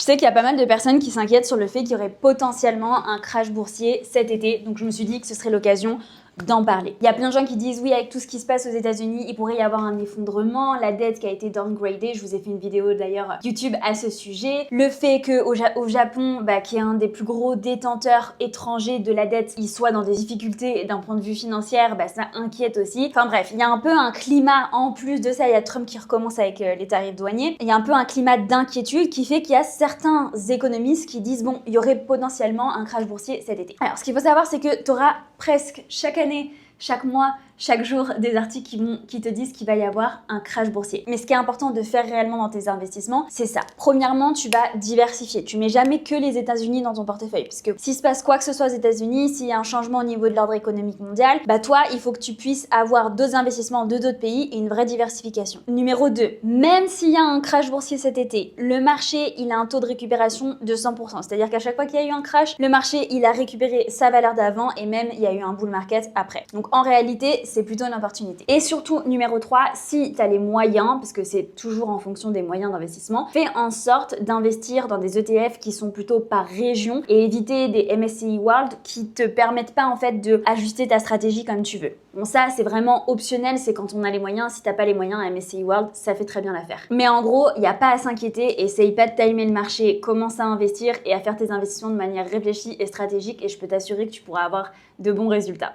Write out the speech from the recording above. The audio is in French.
sais qu'il y a pas mal de personnes qui s'inquiètent sur le fait qu'il y aurait potentiellement un crash boursier cet été, donc je me suis dit que ce serait l'occasion d'en parler. Il y a plein de gens qui disent oui, avec tout ce qui se passe aux États-Unis, il pourrait y avoir un effondrement, la dette qui a été downgradée, je vous ai fait une vidéo d'ailleurs YouTube à ce sujet, le fait que au Japon, qui est un des plus gros détenteurs étrangers de la dette, il soit dans des difficultés d'un point de vue financier, ça inquiète aussi. Enfin bref, il y a un peu un climat, en plus de ça, il y a Trump qui recommence avec les tarifs douaniers, il y a un peu un climat d'inquiétude qui fait qu'il y a certains économistes qui disent bon, il y aurait potentiellement un crash boursier cet été. Alors ce qu'il faut savoir, c'est que tu auras presque chaque année, chaque mois, chaque jour des articles qui te disent qu'il va y avoir un crash boursier. Mais ce qui est important de faire réellement dans tes investissements, c'est ça. Premièrement, tu vas diversifier. Tu mets jamais que les États-Unis dans ton portefeuille, puisque s'il se passe quoi que ce soit aux États-Unis, s'il y a un changement au niveau de l'ordre économique mondial, toi, il faut que tu puisses avoir d'autres investissements de d'autres pays et une vraie diversification. Numéro 2, même s'il y a un crash boursier cet été, le marché, il a un taux de récupération de 100%. C'est-à-dire qu'à chaque fois qu'il y a eu un crash, le marché, il a récupéré sa valeur d'avant et même il y a eu un bull market après. Donc en réalité, c'est plutôt une opportunité. Et surtout, numéro 3, si tu as les moyens, parce que c'est toujours en fonction des moyens d'investissement, fais en sorte d'investir dans des ETF qui sont plutôt par région et éviter des MSCI World qui te permettent pas en fait de ajuster ta stratégie comme tu veux. Bon, ça, c'est vraiment optionnel, c'est quand on a les moyens. Si t'as pas les moyens, un MSCI World, ça fait très bien l'affaire. Mais en gros, il n'y a pas à s'inquiéter, essaye pas de timer le marché, commence à investir et à faire tes investissements de manière réfléchie et stratégique et je peux t'assurer que tu pourras avoir de bons résultats.